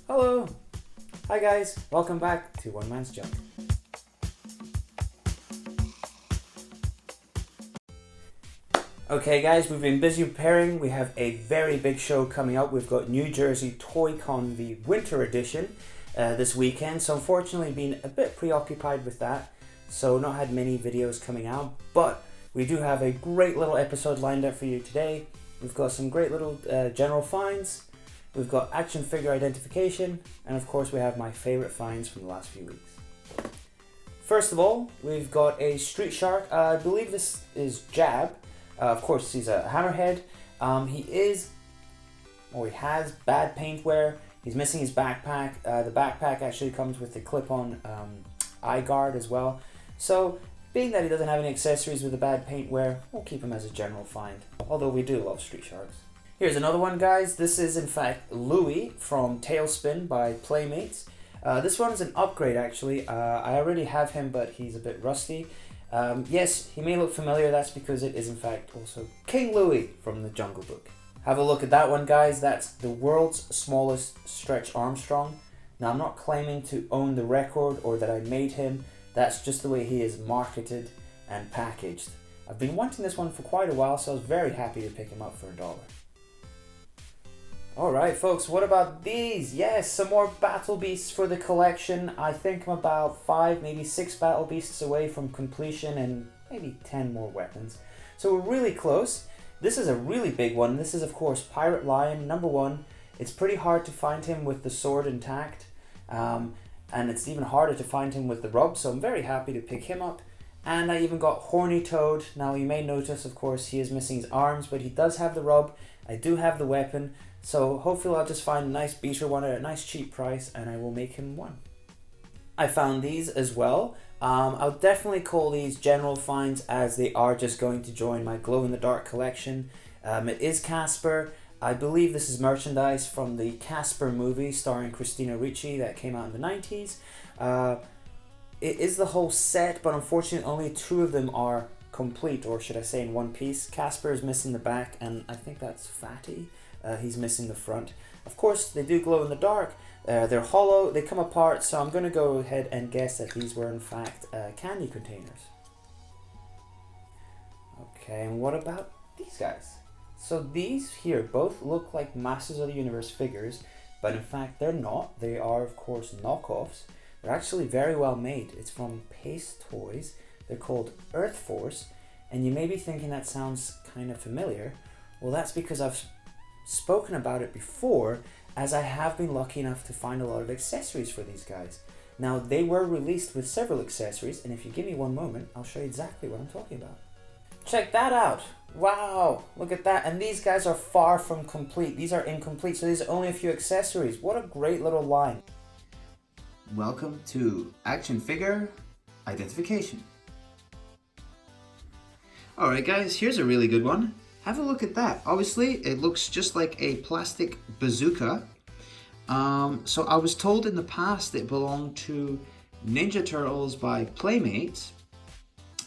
Hello! Hi guys, welcome back to One Man's Junk. Okay guys, we've been busy preparing. We have a very big show coming up. We've got New Jersey Toy Con, the winter edition, this weekend. So unfortunately been a bit preoccupied with that. So not had many videos coming out, but we do have a great little episode lined up for you today. We've got some great little general finds. We've got action figure identification, and of course we have my favorite finds from the last few weeks. First of all, we've got a Street Shark. I believe this is Jab. Of course, he's a hammerhead. He has bad paint wear. He's missing his backpack. The backpack actually comes with a clip-on eye guard as well. So, being that he doesn't have any accessories with the bad paint wear, we'll keep him as a general find. Although we do love Street Sharks. Here's another one, guys. This is in fact Louie from Tailspin by Playmates. This one is an upgrade actually. I already have him, but he's a bit rusty. Yes, he may look familiar. That's because it is in fact also King Louie from the Jungle Book. Have a look at that one, guys. That's the world's smallest Stretch Armstrong. Now, I'm not claiming to own the record or that I made him. That's just the way he is marketed and packaged. I've been wanting this one for quite a while, so I was very happy to pick him up for $1. Alright folks, what about these? Yes, some more Battle Beasts for the collection. I think I'm about 5, maybe 6 Battle Beasts away from completion and maybe 10 more weapons. So we're really close. This is a really big one. This is of course Pirate Lion, number 1. It's pretty hard to find him with the sword intact. And it's even harder to find him with the rub, so I'm very happy to pick him up. And I even got Horny Toad. Now you may notice, of course, he is missing his arms, but he does have the rub. I do have the weapon. So hopefully I'll just find a nice beater one at a nice cheap price and I will make him one. I found these as well. I'll definitely call these general finds as they are just going to join my glow-in-the-dark collection. It is Casper. I believe this is merchandise from the Casper movie starring Christina Ricci that came out in the 90s. It is the whole set, but unfortunately only 2 of them are complete, or should I say in one piece. Casper is missing the back and I think that's Fatty. He's missing the front. Of course, they do glow in the dark. They're hollow, they come apart, so I'm going to go ahead and guess that these were in fact candy containers. Okay, and what about these guys? So these here both look like Masters of the Universe figures, but in fact they're not. They are of course knockoffs. They're actually very well made. It's from Pace Toys. They're called Earth Force, and you may be thinking that sounds kind of familiar. Well, that's because I've spoken about it before, as I have been lucky enough to find a lot of accessories for these guys. Now, they were released with several accessories, and if you give me one moment, I'll show you exactly what I'm talking about. Check that out! Wow, look at that. And these guys are far from complete. These are incomplete, so there's only a few accessories. What a great little line. Welcome to Action Figure Identification. Alright guys, here's a really good one. Have a look at that. Obviously, it looks just like a plastic bazooka. So I was told in the past it belonged to Ninja Turtles by Playmates.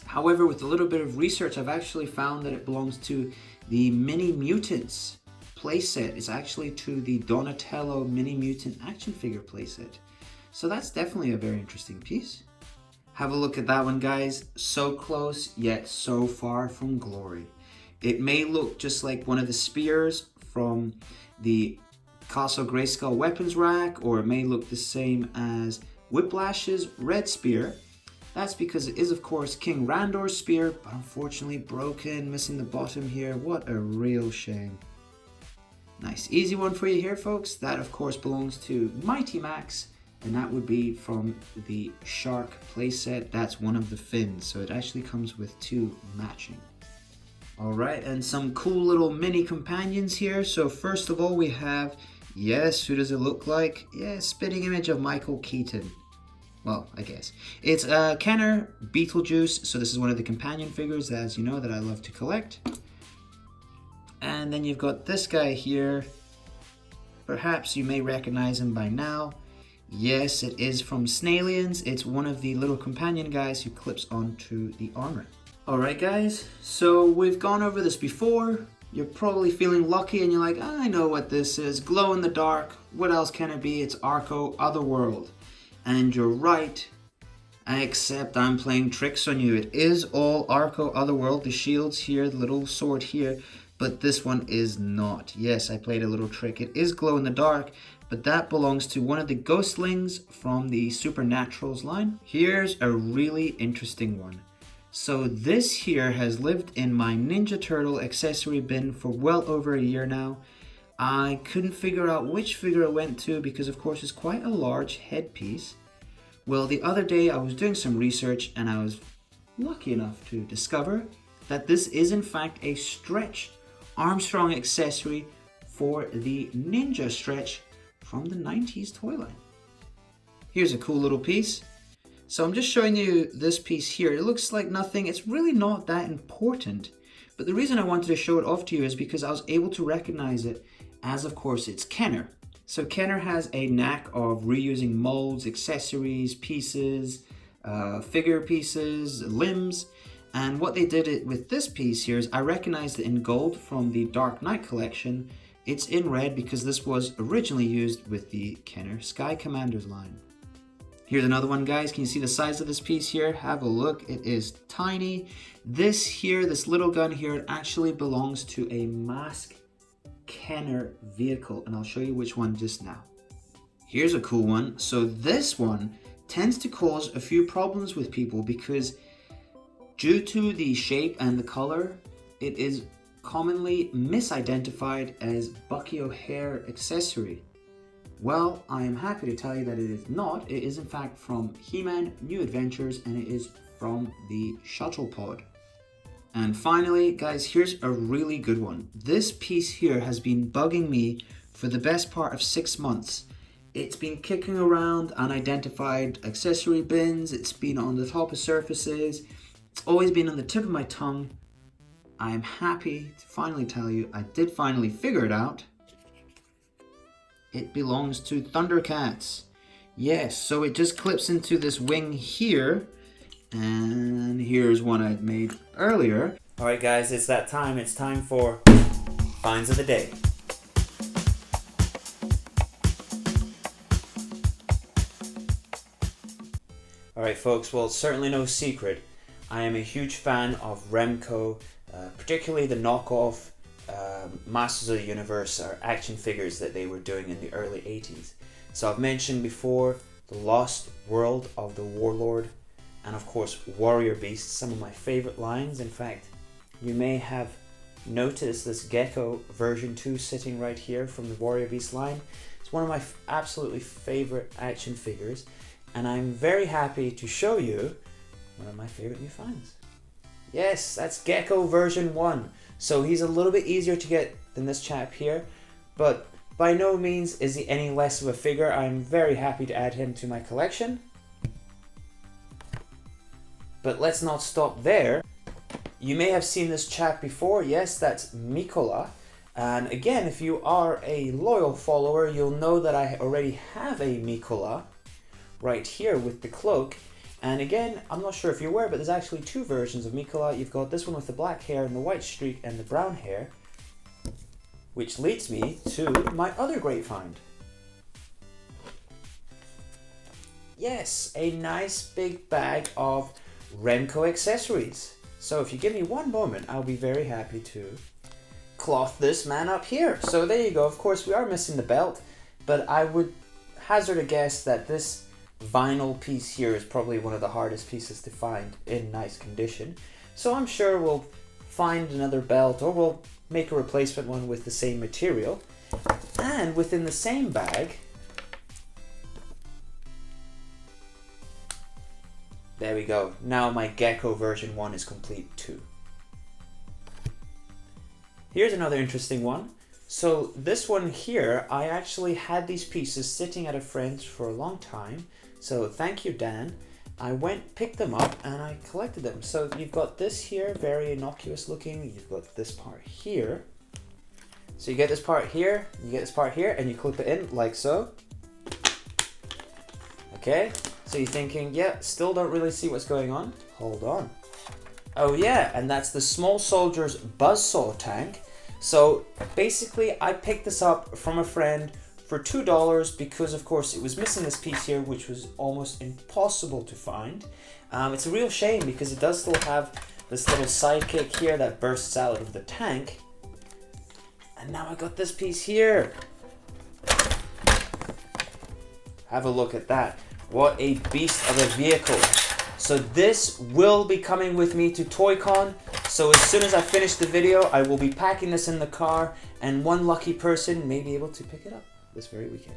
However, with a little bit of research, I've actually found that it belongs to the Mini Mutants playset. It's actually to the Donatello Mini Mutant action figure playset. So that's definitely a very interesting piece. Have a look at that one, guys. So close, yet so far from glory. It may look just like one of the spears from the Castle Grayskull weapons rack, or it may look the same as Whiplash's red spear. That's because it is of course King Randor's spear, but unfortunately broken, missing the bottom here. What a real shame. Nice, easy one for you here, folks. That of course belongs to Mighty Max, and that would be from the Shark playset. That's one of the fins, so it actually comes with 2 matching. Alright, and some cool little mini companions here. So first of all we have, yes, who does it look like? Yeah, spitting image of Michael Keaton. Well, I guess. It's Kenner Beetlejuice, so this is one of the companion figures, as you know, that I love to collect. And then you've got this guy here. Perhaps you may recognize him by now. Yes, it is from Snailians. It's one of the little companion guys who clips onto the armor. Alright guys, so we've gone over this before. You're probably feeling lucky and you're like, I know what this is. Glow in the dark. What else can it be? It's Arco Otherworld. And you're right. Except I'm playing tricks on you. It is all Arco Otherworld. The shields here, the little sword here. But this one is not. Yes, I played a little trick. It is glow in the dark. But that belongs to one of the ghostlings from the Supernaturals line. Here's a really interesting one. So this here has lived in my Ninja Turtle accessory bin for well over a year now. I couldn't figure out which figure it went to because of course it's quite a large headpiece. Well, the other day I was doing some research and I was lucky enough to discover that this is in fact a stretch Armstrong accessory for the Ninja Stretch from the 90s toy line. Here's a cool little piece. So I'm just showing you this piece here. It looks like nothing. It's really not that important. But the reason I wanted to show it off to you is because I was able to recognize it as, of course, it's Kenner. So Kenner has a knack of reusing molds, accessories, pieces, figure pieces, limbs. And what they did with this piece here is I recognized it in gold from the Dark Knight collection. It's in red because this was originally used with the Kenner Sky Commanders line. Here's another one, guys. Can you see the size of this piece here? Have a look. It is tiny. This here, this little gun here, it actually belongs to a Mask Kenner vehicle, and I'll show you which one just now. Here's a cool one. So this one tends to cause a few problems with people because due to the shape and the color, it is commonly misidentified as Bucky O'Hare accessory. Well, I am happy to tell you that it is not. It is in fact from He-Man New Adventures and it is from the Shuttle Pod. And finally, guys, here's a really good one. This piece here has been bugging me for the best part of 6 months. It's been kicking around unidentified accessory bins. It's been on the top of surfaces. It's always been on the tip of my tongue. I am happy to finally tell you I did finally figure it out. It belongs to Thundercats. Yes, so it just clips into this wing here. And here's one I'd made earlier. Alright guys, it's that time. It's time for Finds of the Day. Alright folks, well it's certainly no secret. I am a huge fan of Remco, particularly the knockoff Masters of the Universe or action figures that they were doing in the early 80s. So I've mentioned before the Lost World of the Warlord and of course Warrior Beast, some of my favorite lines. In fact, you may have noticed this Gecko version 2 sitting right here from the Warrior Beast line. It's one of my absolutely favorite action figures and I'm very happy to show you one of my favorite new finds. Yes, that's Gecko version 1. So he's a little bit easier to get than this chap here, but by no means is he any less of a figure. I'm very happy to add him to my collection. But let's not stop there. You may have seen this chap before. Yes, that's Mikola. And again, if you are a loyal follower, you'll know that I already have a Mikola right here with the cloak. And again, I'm not sure if you're aware, but there's actually 2 versions of Mikola. You've got this one with the black hair and the white streak and the brown hair, which leads me to my other great find. Yes, a nice big bag of Remco accessories. So if you give me one moment, I'll be very happy to cloth this man up here. So there you go. Of course, we are missing the belt, but I would hazard a guess that this vinyl piece here is probably one of the hardest pieces to find in nice condition. So I'm sure we'll find another belt or we'll make a replacement one with the same material. And within the same bag, there we go. Now my Gecko version 1 is complete too. Here's another interesting one. So this one here, I actually had these pieces sitting at a friend's for a long time. So thank you, Dan. I went, picked them up, and I collected them. So you've got this here, very innocuous looking. You've got this part here. So you get this part here, you get this part here, and you clip it in like so. Okay, so you're thinking, yeah, still don't really see what's going on. Hold on. Oh yeah, and that's the Small Soldiers Buzzsaw tank. So basically I picked this up from a friend for $2 because of course it was missing this piece here, which was almost impossible to find. It's a real shame because it does still have this little sidekick here that bursts out of the tank. And now I got this piece here. Have a look at that. What a beast of a vehicle. So this will be coming with me to ToyCon. So as soon as I finish the video, I will be packing this in the car and one lucky person may be able to pick it up this very weekend.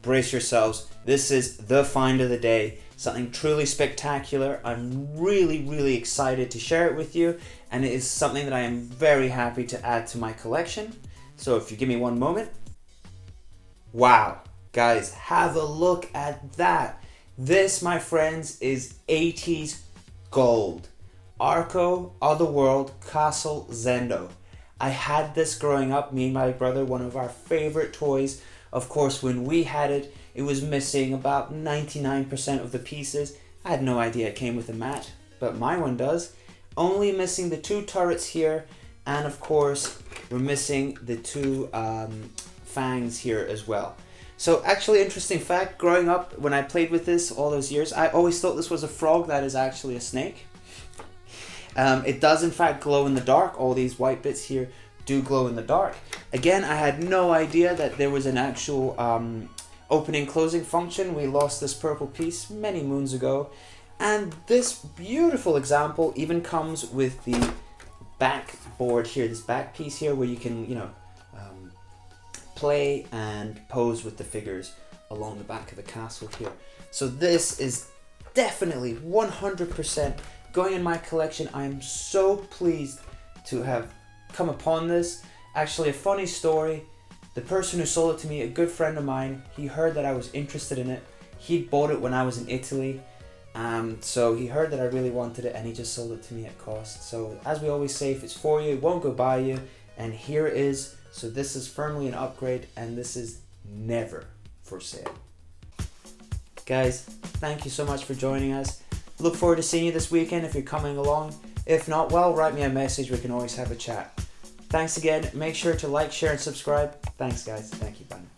Brace yourselves. This is the find of the day. Something truly spectacular. I'm really excited to share it with you, and it is something that I am very happy to add to my collection. So if you give me one moment. Wow, guys, have a look at that. This, my friends, is 80s gold. Arco, Otherworld, Castle Zendo. I had this growing up, me and my brother, one of our favorite toys. Of course, when we had it, it was missing about 99% of the pieces. I had no idea it came with a mat, but my one does. Only missing the two turrets here, and of course, we're missing the two fangs here as well. So actually, interesting fact, growing up, when I played with this all those years, I always thought this was a frog. That is actually a snake. It does in fact glow in the dark. All these white bits here do glow in the dark. Again, I had no idea that there was an actual opening closing function. We lost this purple piece many moons ago, and this beautiful example even comes with the back board here, this back piece here, where you can, you know, play and pose with the figures along the back of the castle here. So this is definitely 100% going in my collection. I am so pleased to have come upon this. Actually, a funny story, the person who sold it to me, a good friend of mine, he heard that I was interested in it. He bought it when I was in Italy, so he heard that I really wanted it and he just sold it to me at cost. So as we always say, if it's for you, it won't go by you, and here it is. So this is firmly an upgrade, and this is never for sale. Guys, thank you so much for joining us. Look forward to seeing you this weekend if you're coming along. If not, well, write me a message. We can always have a chat. Thanks again. Make sure to like, share, and subscribe. Thanks, guys. Thank you. Bye.